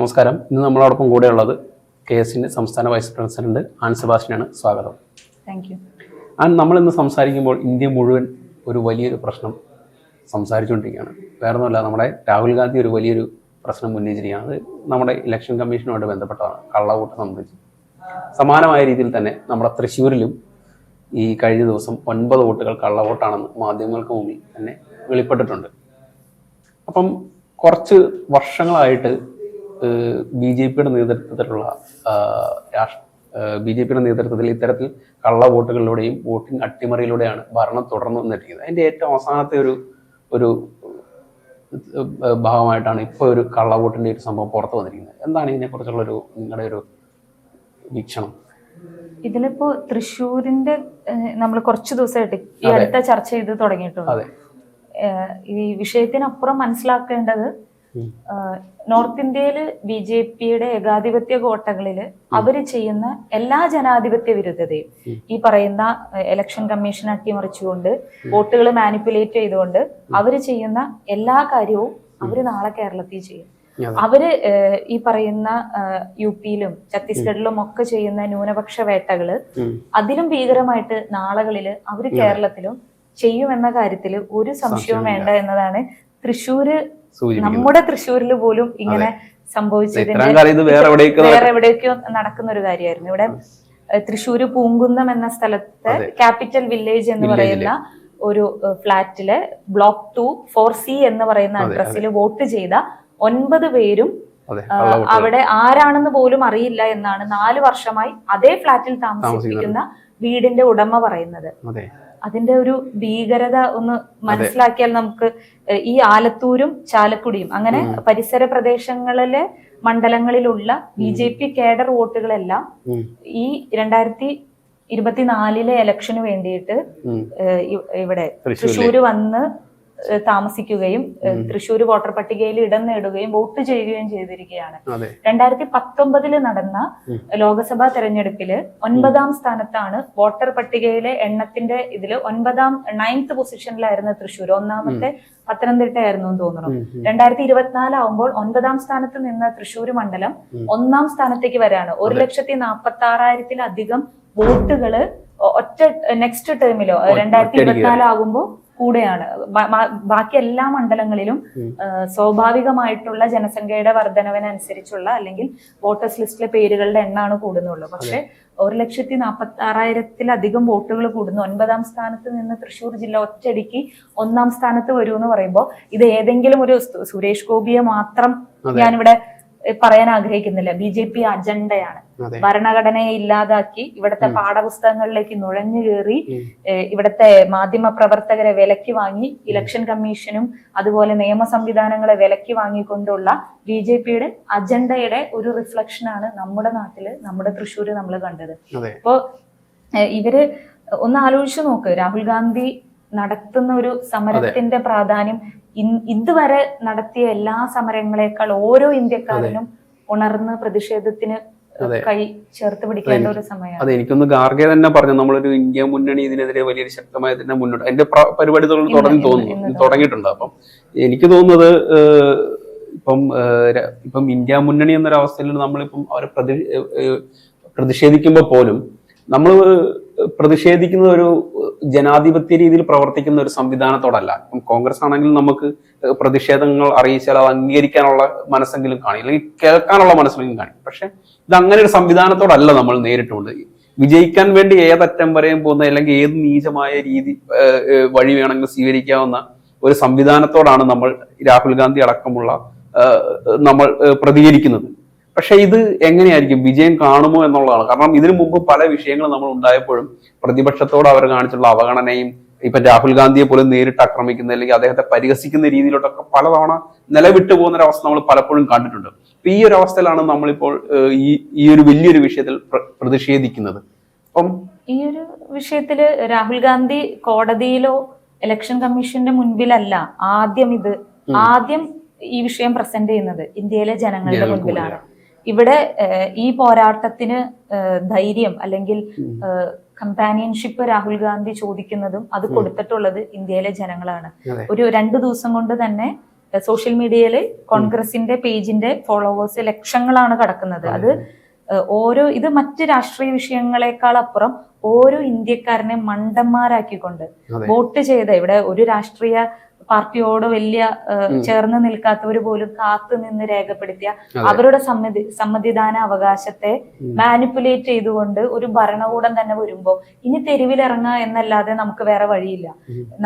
നമസ്കാരം. ഇന്ന് നമ്മളോടൊപ്പം കൂടെയുള്ളത് KS സംസ്ഥാന വൈസ് പ്രസിഡന്റ് ആൻ സെബാസ്റ്റ്യനാണ്. സ്വാഗതം. Thank you. നമ്മളിന്ന് സംസാരിക്കുമ്പോൾ ഇന്ത്യ മുഴുവൻ ഒരു വലിയൊരു പ്രശ്നം സംസാരിച്ചുകൊണ്ടിരിക്കുകയാണ്. വേറെ ഒന്നുമല്ല, നമ്മുടെ രാഹുൽ ഗാന്ധി ഒരു വലിയൊരു പ്രശ്നം ഉന്നയിച്ചിരിക്കുകയാണ്. അത് നമ്മുടെ ഇലക്ഷൻ കമ്മീഷനുമായിട്ട് ബന്ധപ്പെട്ടതാണ്, കള്ളവോട്ട് സംബന്ധിച്ച്. സമാനമായ രീതിയിൽ തന്നെ നമ്മുടെ തൃശ്ശൂരിലും ഈ കഴിഞ്ഞ ദിവസം 9 വോട്ടുകൾ കള്ളവോട്ടാണെന്ന് മാധ്യമങ്ങൾക്ക് മുമ്പിൽ തന്നെ വെളിപ്പെട്ടിട്ടുണ്ട്. അപ്പം കുറച്ച് വർഷങ്ങളായിട്ട് BJPയുടെ നേതൃത്വത്തിലുള്ള BJPയുടെ നേതൃത്വത്തിൽ ഇത്തരത്തിൽ കള്ളവോട്ടുകളിലൂടെയും വോട്ടിംഗ് അട്ടിമറിയിലൂടെയാണ് ഭരണം തുടർന്നു വന്നിരിക്കുന്നത്. അതിൻ്റെ ഏറ്റവും അവസാനത്തെ ഒരു ഭാഗമായിട്ടാണ് ഇപ്പോൾ ഒരു കള്ളവോട്ടിൻ്റെ ഒരു സംഭവം പുറത്തു വന്നിരിക്കുന്നത്. എന്താണ് ഇതിനെക്കുറിച്ചുള്ള നിങ്ങളുടെ ഒരു വീക്ഷണം? ഇതിലിപ്പോ തൃശ്ശൂരിന്റെ നമ്മൾ കുറച്ചു ദിവസമായിട്ട് ഈ അടുത്ത ചർച്ച ചെയ്ത് തുടങ്ങിയിട്ടുണ്ട്. ഈ വിഷയത്തിനപ്പുറം മനസ്സിലാക്കേണ്ടത്, നോർത്ത് ഇന്ത്യയില് BJPയുടെ ഏകാധിപത്യ കോട്ടകളില് അവര് ചെയ്യുന്ന എല്ലാ ജനാധിപത്യ വിരുദ്ധതയും, ഈ പറയുന്ന ഇലക്ഷൻ കമ്മീഷൻ അട്ടിമറിച്ചുകൊണ്ട് വോട്ടുകൾ മാനിപ്പുലേറ്റ് ചെയ്തുകൊണ്ട് അവര് ചെയ്യുന്ന എല്ലാ കാര്യവും അവര് നാളെ കേരളത്തിൽ ചെയ്യും. അവര് ഈ പറയുന്ന UPയിലും ഛത്തീസ്ഗഡിലും ഒക്കെ ചെയ്യുന്ന ന്യൂനപക്ഷ വേട്ടകള് അതിലും ഭീകരമായിട്ട് നാളുകളില് അവര് കേരളത്തിലും ചെയ്യുമെന്ന കാര്യത്തില് ഒരു സംശയവും വേണ്ട എന്നതാണ് നമ്മുടെ തൃശ്ശൂരിൽ പോലും ഇങ്ങനെ സംഭവിച്ചതിന്റെ വേറെ എവിടേക്കോ നടക്കുന്ന ഒരു കാര്യമായിരുന്നു. ഇവിടെ തൃശ്ശൂര് പൂങ്കുന്നം എന്ന സ്ഥലത്ത് ക്യാപിറ്റൽ വില്ലേജ് എന്ന് പറയുന്ന ഒരു ഫ്ലാറ്റില് ബ്ലോക്ക് 2 4C എന്ന് പറയുന്ന അഡ്രസ്സിൽ വോട്ട് ചെയ്ത 9 പേരും അവിടെ ആരാണെന്ന് പോലും അറിയില്ല എന്നാണ് 4 വർഷമായി അതേ ഫ്ലാറ്റിൽ താമസിപ്പിക്കുന്ന വീടിന്റെ ഉടമ പറയുന്നത്. അതിന്റെ ഒരു ഭീകരത ഒന്ന് മനസ്സിലാക്കിയാൽ നമുക്ക് ഈ ആലത്തൂരും ചാലക്കുടിയും അങ്ങനെ പരിസര പ്രദേശങ്ങളിലെ മണ്ഡലങ്ങളിലുള്ള BJP കേഡർ വോട്ടുകളെല്ലാം ഈ 2024 ഇലക്ഷന് വേണ്ടിയിട്ട് ഇവിടെ തൃശ്ശൂര് വന്ന് താമസിക്കുകയും തൃശ്ശൂർ വോട്ടർ പട്ടികയിൽ ഇടം നേടുകയും വോട്ട് ചെയ്യുകയും ചെയ്തിരിക്കുകയാണ്. 2019 നടന്ന ലോക്സഭാ തെരഞ്ഞെടുപ്പില് 9ാം സ്ഥാനത്താണ്. വോട്ടർ പട്ടികയിലെ എണ്ണത്തിന്റെ ഇതില് 9th പൊസിഷനിലായിരുന്നു തൃശ്ശൂർ. 1ാമത്തെ പത്തനംതിട്ടയായിരുന്നു എന്ന് തോന്നുന്നു. 2024 ആവുമ്പോൾ 9ാം സ്ഥാനത്ത് നിന്ന് തൃശ്ശൂർ മണ്ഡലം 1ാം സ്ഥാനത്തേക്ക് വരാണ്. 1,04,000-ലധികം വോട്ടുകള് ഒറ്റ നെക്സ്റ്റ് ടേമിലോ 2024 ആകുമ്പോൾ കൂടെയാണ്. ബാക്കി എല്ലാ മണ്ഡലങ്ങളിലും സ്വാഭാവികമായിട്ടുള്ള ജനസംഖ്യയുടെ വർധനവിനനുസരിച്ചുള്ള അല്ലെങ്കിൽ വോട്ടേഴ്സ് ലിസ്റ്റിലെ പേരുകളുടെ എണ്ണമാണ് കൂടുന്നുള്ളൂ. പക്ഷെ 1,46,000-ലധികം വോട്ടുകൾ കൂടുന്നു. 9ാം സ്ഥാനത്ത് നിന്ന് തൃശ്ശൂർ ജില്ല ഒറ്റയടിക്ക് 1ാം സ്ഥാനത്ത് വരൂ എന്ന് പറയുമ്പോൾ ഇത് ഏതെങ്കിലും ഒരു സുരേഷ് ഗോപിയെ മാത്രം ഞാനിവിടെ പറയാൻ ആഗ്രഹിക്കുന്നില്ല. BJP അജണ്ടയാണ്. ഭരണഘടനയെ ഇല്ലാതാക്കി ഇവിടുത്തെ പാഠപുസ്തകങ്ങളിലേക്ക് നുഴഞ്ഞു കയറി ഇവിടുത്തെ മാധ്യമ പ്രവർത്തകരെ വിലക്ക് വാങ്ങി ഇലക്ഷൻ കമ്മീഷനും അതുപോലെ നിയമ സംവിധാനങ്ങളെ വിലക്ക് വാങ്ങിക്കൊണ്ടുള്ള BJPയുടെ അജണ്ടയുടെ ഒരു റിഫ്ലക്ഷനാണ് നമ്മുടെ നാട്ടില്, നമ്മുടെ തൃശ്ശൂര് നമ്മൾ കണ്ടത്. അപ്പോ ഇവര് ഒന്ന് ആലോചിച്ചു നോക്ക്, രാഹുൽ ഗാന്ധി നടത്തുന്ന ഒരു സമരത്തിന്റെ പ്രാധാന്യം ഇതുവരെ നടത്തിയ എല്ലാ സമരങ്ങളെക്കാൾ ഓരോ ഇന്ത്യക്കാരനും ഉണർന്ന് പ്രതിഷേധത്തിന് കൈ ചേർത്ത് പിടിക്കേണ്ട ഒരു സമയമാണ്. അതെ, എനിക്കൊന്ന് ഗാർഗെ തന്നെ പറഞ്ഞു, നമ്മളൊരു ഇന്ത്യ മുന്നണി ഇതിനെതിരെ വലിയൊരു ശക്തമായ തന്നെ മുന്നോട്ട് അതിന്റെ പരിപാടികൾ തുടങ്ങിയിട്ടുണ്ട്. അപ്പം എനിക്ക് തോന്നുന്നത് ഇപ്പം ഇന്ത്യ മുന്നണി എന്നൊരവസ്ഥയിൽ നമ്മളിപ്പം അവരെ പ്രതിഷേധിക്കുമ്പോൾ പോലും നമ്മൾ പ്രതിഷേധിക്കുന്ന ഒരു ജനാധിപത്യ രീതിയിൽ പ്രവർത്തിക്കുന്ന ഒരു സംവിധാനത്തോടല്ല. ഇപ്പം കോൺഗ്രസ് ആണെങ്കിൽ നമുക്ക് പ്രതിഷേധങ്ങൾ അറിയിച്ചാൽ അത് അംഗീകരിക്കാനുള്ള മനസ്സെങ്കിലും കാണും, അല്ലെങ്കിൽ കേൾക്കാനുള്ള മനസ്സെങ്കിലും കാണും. പക്ഷെ ഇത് അങ്ങനെ ഒരു സംവിധാനത്തോടല്ല നമ്മൾ നേരിട്ടുണ്ട്. വിജയിക്കാൻ വേണ്ടി ഏതറ്റം വരെയും പോകുന്ന അല്ലെങ്കിൽ ഏത് നീചമായ വഴി വേണമെങ്കിലും സ്വീകരിക്കാവുന്ന ഒരു സംവിധാനത്തോടാണ് നമ്മൾ രാഹുൽ ഗാന്ധി അടക്കമുള്ള നമ്മൾ പ്രതികരിക്കുന്നത്. പക്ഷെ ഇത് എങ്ങനെയായിരിക്കും, വിജയം കാണുമോ എന്നുള്ളതാണ്. കാരണം ഇതിനു മുമ്പ് പല വിഷയങ്ങളും നമ്മൾ ഉണ്ടായപ്പോഴും പ്രതിപക്ഷത്തോട് അവർ കാണിച്ചുള്ള അവഗണനയും, ഇപ്പൊ രാഹുൽ ഗാന്ധിയെ പോലും നേരിട്ട് ആക്രമിക്കുന്ന അല്ലെങ്കിൽ അദ്ദേഹത്തെ പരിഹസിക്കുന്ന രീതിയിലോട്ടൊക്കെ പലതവണ നിലവിട്ടു പോകുന്ന ഒരു അവസ്ഥ നമ്മൾ പലപ്പോഴും കണ്ടിട്ടുണ്ട്. അപ്പൊ ഈ ഒരു അവസ്ഥയിലാണ് നമ്മളിപ്പോൾ ഈ ഒരു വലിയൊരു വിഷയത്തിൽ പ്രതിഷേധിക്കുന്നത്. അപ്പം ഈ ഒരു വിഷയത്തില് രാഹുൽ ഗാന്ധി കോടതിയിലോ ഇലക്ഷൻ കമ്മീഷന്റെ മുൻപിലല്ല ആദ്യം ഈ വിഷയം പ്രസന്റ് ചെയ്യുന്നത് ഇന്ത്യയിലെ ജനങ്ങളുടെ മുൻപിലാണ്. ഇവിടെ ഈ പോരാട്ടത്തിന് ധൈര്യം അല്ലെങ്കിൽ കമ്പാനിയൻഷിപ്പ് രാഹുൽ ഗാന്ധി ചോദിക്കുന്നതും അത് കൊടുത്തിട്ടുള്ളത് ഇന്ത്യയിലെ ജനങ്ങളാണ്. ഒരു 2 ദിവസം കൊണ്ട് തന്നെ സോഷ്യൽ മീഡിയയിൽ കോൺഗ്രസിന്റെ പേജിന്റെ ഫോളോവേഴ്സ് ലക്ഷങ്ങളാണ് കടക്കുന്നത്. അത് ഇത് മറ്റ് രാഷ്ട്രീയ വിഷയങ്ങളെക്കാൾ അപ്പുറം ഓരോ ഇന്ത്യക്കാരനെ മണ്ടന്മാരാക്കിക്കൊണ്ട് വോട്ട് ചെയ്ത, ഇവിടെ ഒരു രാഷ്ട്രീയ പാർട്ടിയോട് വലിയ ചേർന്ന് നിൽക്കാത്തവർ പോലും കാത്തു നിന്ന് രേഖപ്പെടുത്തിയ അവരുടെ സമ്മതിദാന അവകാശത്തെ മാനിപ്പുലേറ്റ് ചെയ്തുകൊണ്ട് ഒരു ഭരണകൂടം തന്നെ വരുമ്പോ ഇനി തെരുവിലിറങ്ങുക എന്നല്ലാതെ നമുക്ക് വേറെ വഴിയില്ല.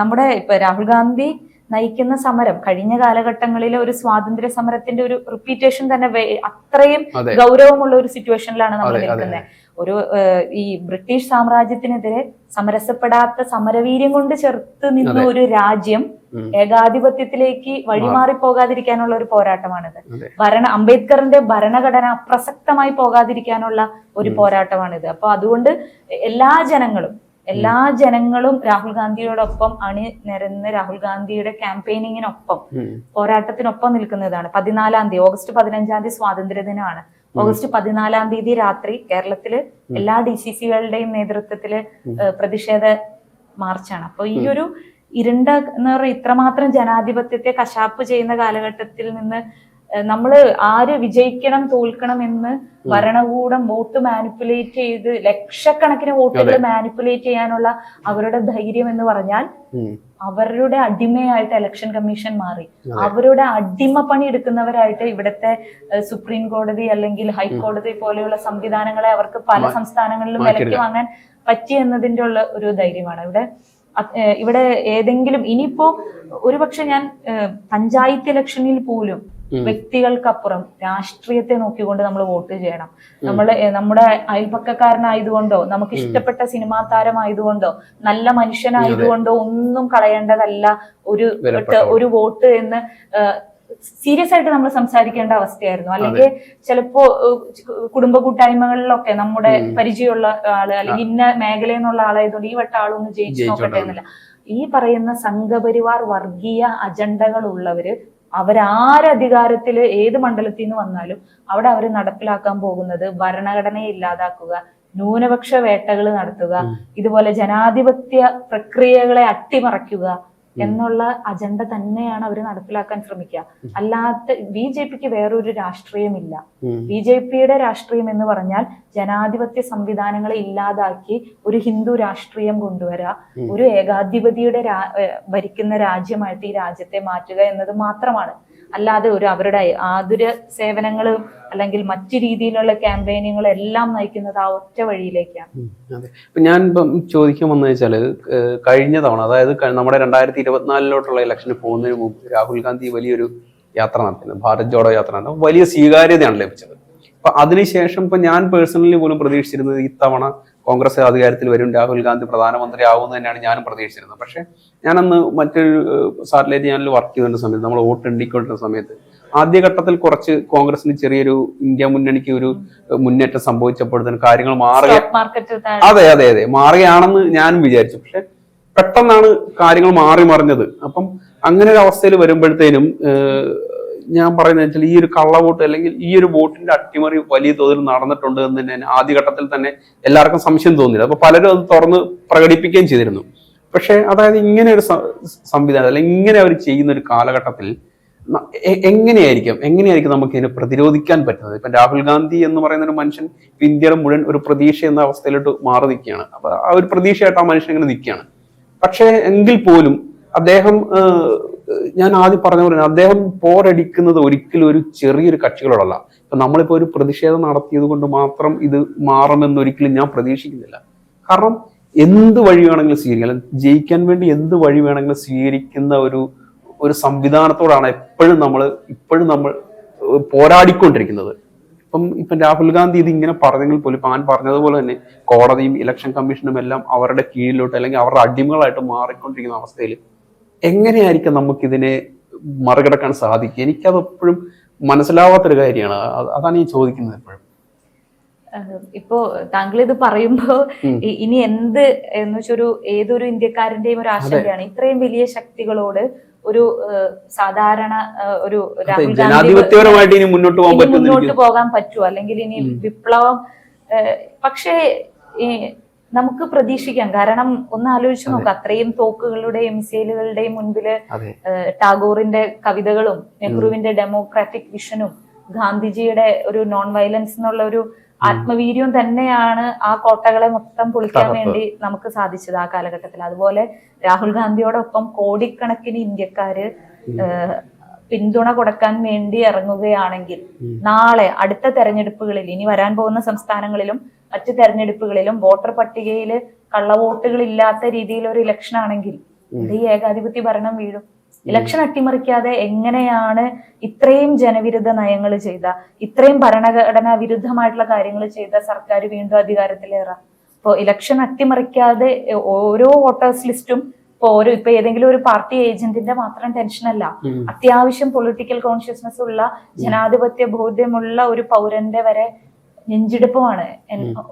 നമ്മുടെ ഇപ്പൊ രാഹുൽ ഗാന്ധി നയിക്കുന്ന സമരം കഴിഞ്ഞ കാലഘട്ടങ്ങളിലെ ഒരു സ്വാതന്ത്ര്യ സമരത്തിന്റെ ഒരു റിപ്പീറ്റേഷൻ തന്നെ അത്രയും ഗൗരവമുള്ള ഒരു സിറ്റുവേഷനിലാണ് നമ്മൾ നിൽക്കുന്നത്. ഒരു ഈ ബ്രിട്ടീഷ് സാമ്രാജ്യത്തിനെതിരെ സമരസപ്പെടാത്ത സമരവീര്യം കൊണ്ട് ചെറുത്ത് നിന്ന ഒരു രാജ്യം ഏകാധിപത്യത്തിലേക്ക് വഴിമാറിപ്പോകാതിരിക്കാനുള്ള ഒരു പോരാട്ടമാണിത്. അംബേദ്കറിന്റെ ഭരണഘടന അപ്രസക്തമായി പോകാതിരിക്കാനുള്ള ഒരു പോരാട്ടമാണിത്. അപ്പൊ അതുകൊണ്ട് എല്ലാ ജനങ്ങളും രാഹുൽ ഗാന്ധിയോടൊപ്പം അണിനിരന്ന് രാഹുൽ ഗാന്ധിയുടെ ക്യാമ്പയിനിങ്ങിനൊപ്പം പോരാട്ടത്തിനൊപ്പം നിൽക്കുന്നതാണ്. ഓഗസ്റ്റ് 15 സ്വാതന്ത്ര്യ ദിനമാണ്. ഓഗസ്റ്റ് 14 രാത്രി കേരളത്തില് എല്ലാ DCC-കളുടെയും നേതൃത്വത്തില് പ്രതിഷേധ മാർച്ചാണ്. അപ്പൊ ഈ ഒരു ഇരുണ്ട എന്ന് പറയുന്ന ഇത്രമാത്രം ജനാധിപത്യത്തെ കശാപ്പ് ചെയ്യുന്ന കാലഘട്ടത്തിൽ നിന്ന് നമ്മള് ആര് വിജയിക്കണം തോൽക്കണം എന്ന് ഭരണകൂടം വോട്ട് മാനിപ്പുലേറ്റ് ചെയ്ത് ലക്ഷക്കണക്കിന് വോട്ടുകൾ മാനിപ്പുലേറ്റ് ചെയ്യാനുള്ള അവരുടെ ധൈര്യം എന്ന് പറഞ്ഞാൽ അവരുടെ അടിമയായിട്ട് ഇലക്ഷൻ കമ്മീഷൻ മാറി. അവരുടെ അടിമപ്പണി എടുക്കുന്നവരായിട്ട് ഇവിടുത്തെ സുപ്രീം കോടതി അല്ലെങ്കിൽ ഹൈക്കോടതി പോലെയുള്ള സംവിധാനങ്ങളെ അവർക്ക് പല സംസ്ഥാനങ്ങളിലും വിലക്ക് വാങ്ങാൻ പറ്റി എന്നതിന്റെ ഉള്ള ഒരു ധൈര്യമാണ് ഇവിടെ ഏതെങ്കിലും ഇനിയിപ്പോ ഒരുപക്ഷെ ഞാൻ പഞ്ചായത്ത് ഇലക്ഷനിൽ പോലും വ്യക്തികൾക്കപ്പുറം രാഷ്ട്രീയത്തെ നോക്കിക്കൊണ്ട് നമ്മൾ വോട്ട് ചെയ്യണം. നമ്മുടെ അയൽപക്കക്കാരനായതുകൊണ്ടോ നമുക്ക് ഇഷ്ടപ്പെട്ട സിനിമാ താരമായതുകൊണ്ടോ നല്ല മനുഷ്യനായതുകൊണ്ടോ ഒന്നും കളയേണ്ടതല്ല ഒരു വോട്ട് എന്ന് സീരിയസ് ആയിട്ട് നമ്മൾ സംസാരിക്കേണ്ട അവസ്ഥയായിരുന്നു. അല്ലെങ്കിൽ ചിലപ്പോ കുടുംബ കൂട്ടായ്മകളിലൊക്കെ നമ്മുടെ പരിചയമുള്ള ആള് അല്ലെങ്കിൽ ഇന്ന മേഖലയിൽ നിന്നുള്ള ആളായതുകൊണ്ട് ഈ വട്ട ആളൊന്ന് ജയിച്ചു നോക്കട്ടെ എന്നില്ല. ഈ പറയുന്ന സംഘപരിവാർ വർഗീയ അജണ്ടകൾ ഉള്ളവര് അവരാരധികാരത്തില് ഏത് മണ്ഡലത്തിൽ നിന്ന് വന്നാലും അവിടെ അവർ നടപ്പിലാക്കാൻ പോകുന്നത് ഭരണഘടനയെ ഇല്ലാതാക്കുക, ന്യൂനപക്ഷ വേട്ടകൾ നടത്തുക, ഇതുപോലെ ജനാധിപത്യ പ്രക്രിയകളെ അട്ടിമറിക്കുക എന്നുള്ള അജണ്ട തന്നെയാണ് അവർ നടപ്പിലാക്കാൻ ശ്രമിക്കുക. അല്ലാത്ത BJPക്ക് വേറൊരു രാഷ്ട്രീയമില്ല. BJPയുടെ രാഷ്ട്രീയം എന്ന് പറഞ്ഞാൽ ജനാധിപത്യ സംവിധാനങ്ങളെ ഇല്ലാതാക്കി ഒരു ഹിന്ദു രാഷ്ട്രീയം കൊണ്ടുവരാ, ഒരു ഏകാധിപതിയുടെ ഭരിക്കുന്ന രാജ്യമായിട്ട് ഈ രാജ്യത്തെ മാറ്റുക എന്നത് മാത്രമാണ്. അല്ലാതെ അവരുടെ ആതുര സേവനങ്ങളും അല്ലെങ്കിൽ മറ്റു രീതിയിലുള്ള ക്യാമ്പയിനുകളും എല്ലാം നയിക്കുന്നത് ആ ഒറ്റ വഴിയിലേക്കാണ്. അതെ, ഇപ്പൊ ഞാൻ ഇപ്പം ചോദിക്കാൻ വന്നു വെച്ചാല് കഴിഞ്ഞ തവണ, അതായത് നമ്മുടെ 2024 ഇലക്ഷന് പോകുന്നതിന് മുമ്പ് രാഹുൽ ഗാന്ധി വലിയൊരു യാത്ര നടത്തുന്നത്, ഭാരത് ജോഡോ യാത്ര നടത്തുന്നത്, വലിയ സ്വീകാര്യതയാണ് ലഭിച്ചത്. അപ്പൊ അതിനുശേഷം ഇപ്പൊ ഞാൻ പേഴ്സണലി പോലും പ്രതീക്ഷിച്ചിരുന്നത് ഇത്തവണ കോൺഗ്രസ് അധികാരത്തിൽ വരും, രാഹുൽ ഗാന്ധി പ്രധാനമന്ത്രി ആവുമെന്ന് തന്നെയാണ് ഞാനും പ്രതീക്ഷിച്ചിരുന്നത്. പക്ഷെ ഞാനന്ന് മറ്റൊരു സാറ്റലൈറ്റ് ചാനലിൽ വർക്ക് ചെയ്യുന്ന സമയത്ത്, നമ്മൾ വോട്ട് എണ്ണിക്കൊണ്ടിരുന്ന സമയത്ത് ആദ്യഘട്ടത്തിൽ കുറച്ച് കോൺഗ്രസിന് ചെറിയൊരു ഇന്ത്യ മുന്നണിക്ക് ഒരു മുന്നേറ്റം സംഭവിച്ചപ്പോഴത്തേനും കാര്യങ്ങൾ മാറുകയാണെന്ന് ഞാനും വിചാരിച്ചു. പക്ഷെ പെട്ടെന്നാണ് കാര്യങ്ങൾ മറിഞ്ഞത്. അപ്പം അങ്ങനെ ഒരു അവസ്ഥയിൽ വരുമ്പോഴത്തേനും ഞാൻ പറയുന്നത് വെച്ചാൽ ഈ ഒരു കള്ളവോട്ട് അല്ലെങ്കിൽ ഈ ഒരു വോട്ടിന്റെ അട്ടിമറി വലിയ തോതിൽ നടന്നിട്ടുണ്ട് എന്ന് തന്നെ ആദ്യഘട്ടത്തിൽ തന്നെ എല്ലാവർക്കും സംശയം തോന്നിയില്ല. അപ്പൊ പലരും അത് തുറന്ന് പ്രകടിപ്പിക്കുകയും ചെയ്തിരുന്നു. പക്ഷെ അതായത് ഇങ്ങനെ ഒരു സംവിധാനം അല്ലെങ്കിൽ ഇങ്ങനെ അവർ ചെയ്യുന്ന ഒരു കാലഘട്ടത്തിൽ എങ്ങനെയായിരിക്കും നമുക്ക് ഇതിനെ പ്രതിരോധിക്കാൻ പറ്റുന്നത്? ഇപ്പൊ രാഹുൽ ഗാന്ധി എന്ന് പറയുന്ന ഒരു മനുഷ്യൻ ഇന്ത്യയുടെ മുഴുവൻ ഒരു പ്രതീക്ഷ എന്ന അവസ്ഥയിലോട്ട് മാറി നിൽക്കുകയാണ്. അപ്പൊ ആ ഒരു പ്രതീക്ഷയായിട്ട് ആ മനുഷ്യൻ ഇങ്ങനെ നിൽക്കുകയാണ്. പക്ഷെ എങ്കിൽ പോലും അദ്ദേഹം, ഞാൻ ആദ്യം പറഞ്ഞ പോലെ അദ്ദേഹം പോരടിക്കുന്നത് ഒരിക്കലും ഒരു ചെറിയൊരു കക്ഷികളോടല്ല. ഇപ്പൊ നമ്മളിപ്പോ ഒരു പ്രതിഷേധം നടത്തിയത് കൊണ്ട് മാത്രം ഇത് മാറുമെന്നൊരിക്കലും ഞാൻ പ്രതീക്ഷിക്കുന്നില്ല. കാരണം എന്ത് വഴി വേണമെങ്കിലും സ്വീകരിക്കാം, ജയിക്കാൻ വേണ്ടി എന്ത് വഴി വേണമെങ്കിലും സ്വീകരിക്കുന്ന ഒരു സംവിധാനത്തോടാണ് ഇപ്പോഴും നമ്മൾ പോരാടിക്കൊണ്ടിരിക്കുന്നത്. ഇപ്പം രാഹുൽ ഗാന്ധി ഇത് ഇങ്ങനെ പറഞ്ഞെങ്കിൽ പോലും ഇപ്പൊ ഞാൻ പറഞ്ഞതുപോലെ തന്നെ കോടതിയും ഇലക്ഷൻ കമ്മീഷനും എല്ലാം അവരുടെ കീഴിലോട്ട് അല്ലെങ്കിൽ അവരുടെ അടിമകളായിട്ട് മാറിക്കൊണ്ടിരിക്കുന്ന അവസ്ഥയിൽ എങ്ങനെയായിരിക്കും നമുക്കിതിനെ മറികടക്കാൻ സാധിക്കുക? എനിക്കത് എപ്പോഴും മനസ്സിലാവാത്തൊരു കാര്യമാണ്. അതാണ് ഈ ചോദിക്കുന്നത് എപ്പോഴും. ഇപ്പോ താങ്കൾ ഇത് പറയുമ്പോ ഇനി എന്ത് എന്ന് വെച്ചൊരു ഏതൊരു ഇന്ത്യക്കാരന്റെയും ഒരു ആശങ്കയാണ്. ഇത്രയും വലിയ ശക്തികളോട് ഒരു സാധാരണ ഒരു രാഹുൽ ഗാന്ധി മുന്നോട്ട് പോകാൻ പറ്റുമോ? അല്ലെങ്കിൽ ഇനി വിപ്ലവം? പക്ഷേ നമുക്ക് പ്രതീക്ഷിക്കാം. കാരണം ഒന്ന് ആലോചിച്ച് നോക്കാം, അത്രയും തോക്കുകളുടെയും മിസൈലുകളുടെയും മുൻപില് ടാഗോറിന്റെ കവിതകളും നെഹ്റുവിന്റെ ഡെമോക്രാറ്റിക് വിഷനും ഗാന്ധിജിയുടെ ഒരു നോൺ വയലൻസ് എന്നുള്ള ഒരു ആത്മവീര്യവും തന്നെയാണ് ആ കോട്ടകളെ മൊത്തം പൊളിക്കാൻ വേണ്ടി നമുക്ക് സാധിച്ചത് ആ കാലഘട്ടത്തിൽ. അതുപോലെ രാഹുൽ ഗാന്ധിയോടൊപ്പം കോടിക്കണക്കിന് ഇന്ത്യക്കാര് പിന്തുണ കൊടുക്കാൻ വേണ്ടി ഇറങ്ങുകയാണെങ്കിൽ നാളെ അടുത്ത തെരഞ്ഞെടുപ്പുകളിൽ, ഇനി വരാൻ പോകുന്ന സംസ്ഥാനങ്ങളിലും മറ്റു തെരഞ്ഞെടുപ്പുകളിലും വോട്ടർ പട്ടികയിൽ കള്ളവോട്ടുകൾ ഇല്ലാത്ത രീതിയിൽ ഒരു ഇലക്ഷൻ ആണെങ്കിൽ ഈ ഏകാധിപത്യ ഭരണം വീഴും. ഇലക്ഷൻ അട്ടിമറിക്കാതെ എങ്ങനെയാണ് ഇത്രയും ജനവിരുദ്ധ നയങ്ങൾ ചെയ്ത, ഇത്രയും ഭരണഘടനാ വിരുദ്ധമായിട്ടുള്ള കാര്യങ്ങൾ ചെയ്ത സർക്കാർ വീണ്ടും അധികാരത്തിലേറാം? ഇപ്പൊ ഇലക്ഷൻ അട്ടിമറിക്കാതെ ഓരോ വോട്ടേഴ്സ് ലിസ്റ്റും ഇപ്പൊ ഏതെങ്കിലും ഒരു പാർട്ടി ഏജന്റിന്റെ മാത്രം ടെൻഷനല്ല, അത്യാവശ്യം പൊളിറ്റിക്കൽ കോൺഷ്യസ്നസ് ഉള്ള ജനാധിപത്യ ബോധ്യമുള്ള ഒരു പൗരന്റെ വരെ നെഞ്ചിടിപ്പുമാണ്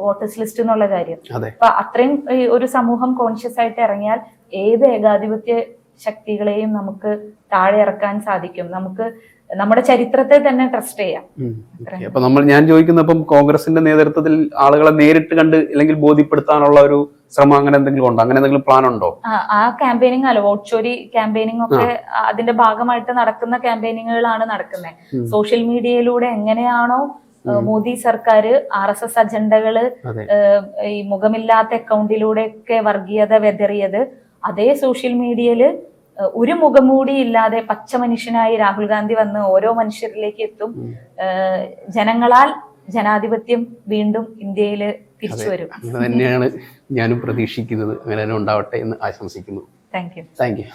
വോട്ടേഴ്സ് ലിസ്റ്റ് എന്നുള്ള കാര്യം. അപ്പൊ അത്രയും ഒരു സമൂഹം കോൺഷ്യസ് ആയിട്ട് ഇറങ്ങിയാൽ ഏത് ഏകാധിപത്യ ശക്തികളെയും നമുക്ക് താഴെ ഇറക്കാൻ സാധിക്കും. നമുക്ക് നമ്മുടെ ചരിത്രത്തെ തന്നെ ട്രസ്റ്റ് ചെയ്യാം. അപ്പൊ ഞാൻ ചോദിക്കുന്നപ്പം കോൺഗ്രസിന്റെ നേതൃത്വത്തിൽ ആളുകളെ നേരിട്ട് കണ്ട് അല്ലെങ്കിൽ ബോധ്യപ്പെടുത്താനുള്ള ഒരു ശ്രമം അങ്ങനെ എന്തെങ്കിലും ഉണ്ടോ? അങ്ങനെ എന്തെങ്കിലും പ്ലാൻ ഉണ്ടോ? ആ ക്യാമ്പയിനിങ് അല്ല, വോട്ട് ചോരി ക്യാമ്പയിനിങ് ഒക്കെ അതിന്റെ ഭാഗമായിട്ട് നടക്കുന്ന ക്യാമ്പയിനിങ്ങുകളാണ് നടക്കുന്നത്. സോഷ്യൽ മീഡിയയിലൂടെ എങ്ങനെയാണോ മോദി സർക്കാർ RSS അജണ്ടകള് ഈ മുഖമില്ലാത്ത അക്കൗണ്ടിലൂടെ ഒക്കെ വർഗീയത വെതറിയത്, അതേ സോഷ്യൽ മീഡിയയില് ഒരു മുഖംമൂടി ഇല്ലാതെ പച്ച മനുഷ്യനായി രാഹുൽ ഗാന്ധി വന്ന് ഓരോ മനുഷ്യരിലേക്ക് എത്തും. ജനങ്ങളാൽ ജനാധിപത്യം വീണ്ടും ഇന്ത്യയിൽ തിരിച്ചു വരും. അങ്ങനെ തന്നെയാണ് ഞാനും പ്രതീക്ഷിക്കുന്നത്. അങ്ങനെ തന്നെ ഉണ്ടാവട്ടെ എന്ന് ആശംസിക്കുന്നു. Thank you.